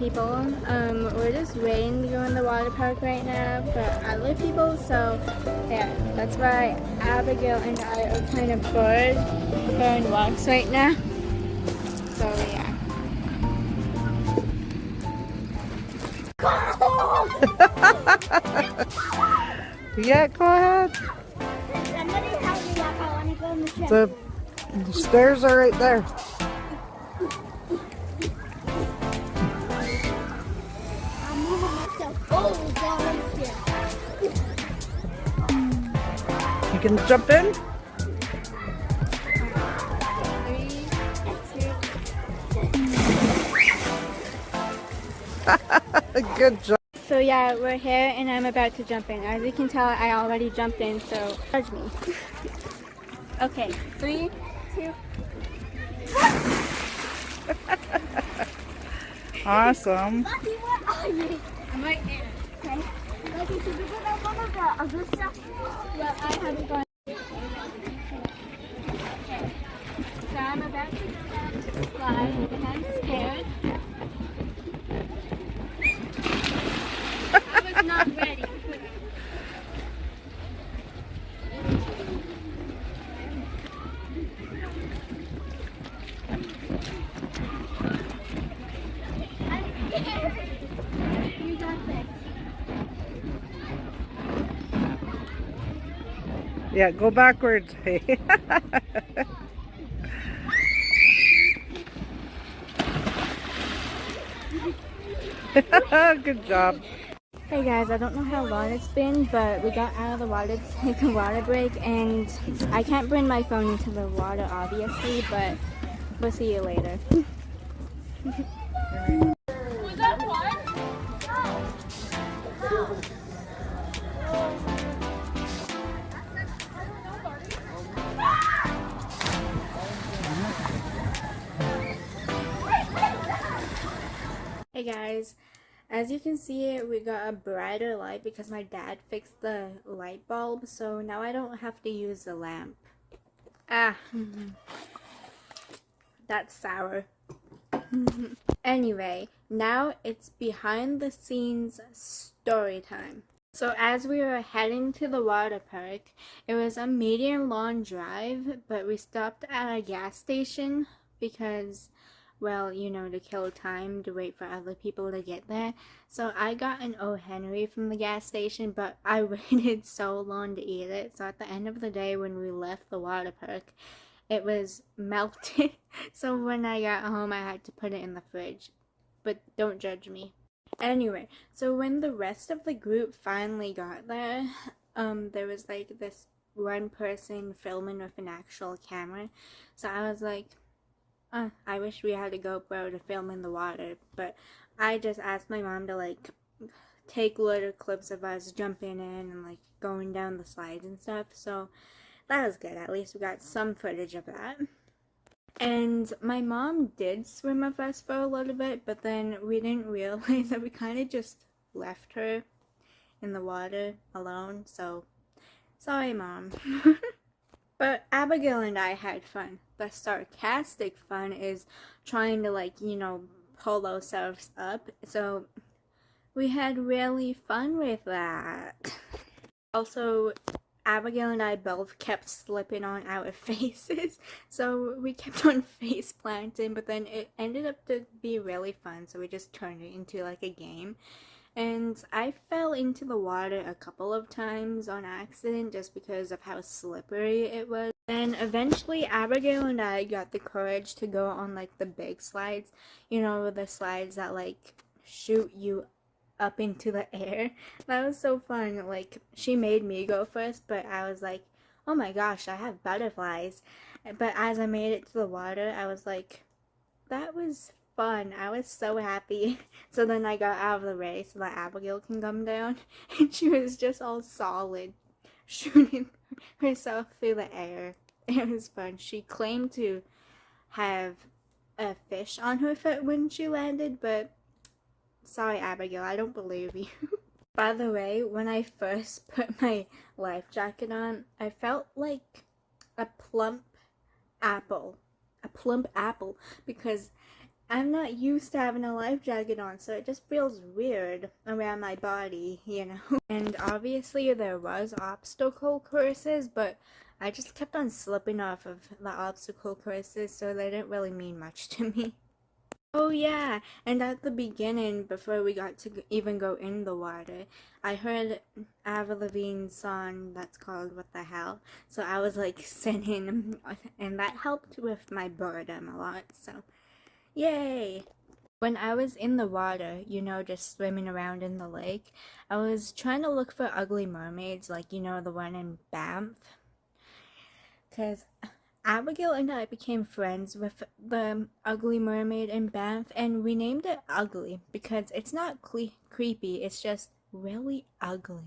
people. We're just waiting to go in the water park right now for other people, so yeah, that's why Abigail and I are kind of bored going walks right now. So yeah. Yeah, go ahead. Somebody help me up. I want to go in the trip. The stairs are right there. I'm moving myself. Oh, down here. You can jump in. 3, 2. Good job. So yeah, we're here and I'm about to jump in. As you can tell, I already jumped in, so judge me. Okay, 3, 2. Awesome. Lucky, where are you? I'm right here. Okay. Lucky, should we go down one of the other stuff? Well, I haven't gone. Okay. So I'm about to go down the slide and I'm scared. I was not ready. You got this. Yeah, go backwards. Good job. Hey guys, I don't know how long it's been, but we got out of the water to take a water break, and I can't bring my phone into the water obviously, but we'll see you later. Was that fun? Hey guys, as you can see, we got a brighter light because my dad fixed the light bulb, so now I don't have to use the lamp. Ah, that's sour. Anyway, now it's behind the scenes story time. So as we were heading to the water park, it was a medium long drive, but we stopped at a gas station because, well, you know, to kill time, to wait for other people to get there. So I got an O. Henry from the gas station, but I waited so long to eat it. So at the end of the day, when we left the water park, it was melted. So when I got home, I had to put it in the fridge. But don't judge me. Anyway, so when the rest of the group finally got there, there was like this one person filming with an actual camera. So I was like, I wish we had a GoPro to film in the water, but I just asked my mom to like take little clips of us jumping in and like going down the slides and stuff, so that was good. At least we got some footage of that. And my mom did swim with us for a little bit, but then we didn't realize that we kind of just left her in the water alone, so sorry, Mom. But Abigail and I had fun. The sarcastic fun is trying to, like, you know, pull ourselves up. So we had really fun with that. Also, Abigail and I both kept slipping on our faces. So we kept on face planting, but then it ended up to be really fun. So we just turned it into like a game. And I fell into the water a couple of times on accident just because of how slippery it was. And eventually Abigail and I got the courage to go on like the big slides. You know, the slides that like shoot you up into the air. That was so fun. Like, she made me go first, but I was like, oh my gosh, I have butterflies. But as I made it to the water, I was like, that was fun. I was so happy. So then I got out of the way so that Abigail can come down, and she was just all solid, shooting herself through the air. It was fun. She claimed to have a fish on her foot when she landed, but sorry, Abigail, I don't believe you. By the way, when I first put my life jacket on, I felt like a plump apple. A plump apple, because I'm not used to having a life jacket on, so it just feels weird around my body, you know? And obviously there was obstacle courses, but I just kept on slipping off of the obstacle courses, so they didn't really mean much to me. Oh yeah, and at the beginning, before we got to even go in the water, I heard Avril Lavigne's song that's called What the Hell, so I was like singing, and that helped with my boredom a lot, so yay! When I was in the water, you know, just swimming around in the lake, I was trying to look for ugly mermaids, like, you know, the one in Banff, because Abigail and I became friends with the ugly mermaid in Banff, and we named it Ugly because it's not creepy, it's just really ugly.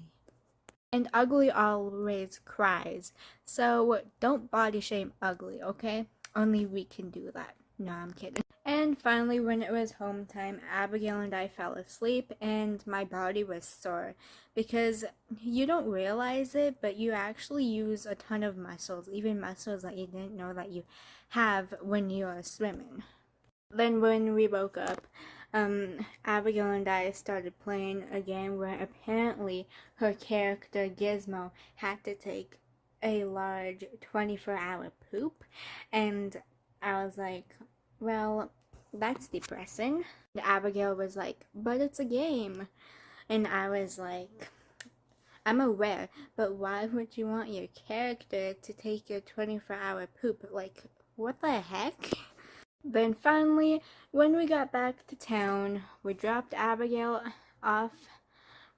And ugly always cries, so don't body shame ugly, okay? Only we can do that. No, I'm kidding. And finally, when it was home time, Abigail and I fell asleep, and my body was sore because you don't realize it, but you actually use a ton of muscles, even muscles that you didn't know that you have when you are swimming. Then when we woke up, Abigail and I started playing a game where apparently her character Gizmo had to take a large 24-hour poop, and I was like, well, that's depressing. And Abigail was like, but it's a game. And I was like, I'm aware, but why would you want your character to take your 24-hour poop? Like, what the heck? Then finally, when we got back to town, we dropped Abigail off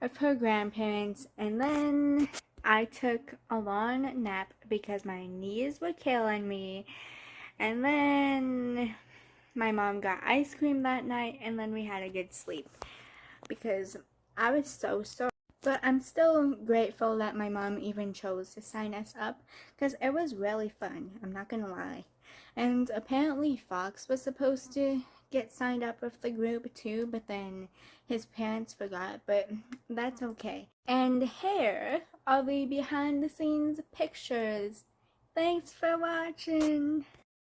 with her grandparents, and then I took a long nap because my knees were killing me. And then my mom got ice cream that night, and then we had a good sleep because I was so sore. But I'm still grateful that my mom even chose to sign us up because it was really fun, I'm not gonna lie. And apparently Fox was supposed to get signed up with the group too, but then his parents forgot, but that's okay. And here are the behind the scenes pictures. Thanks for watching!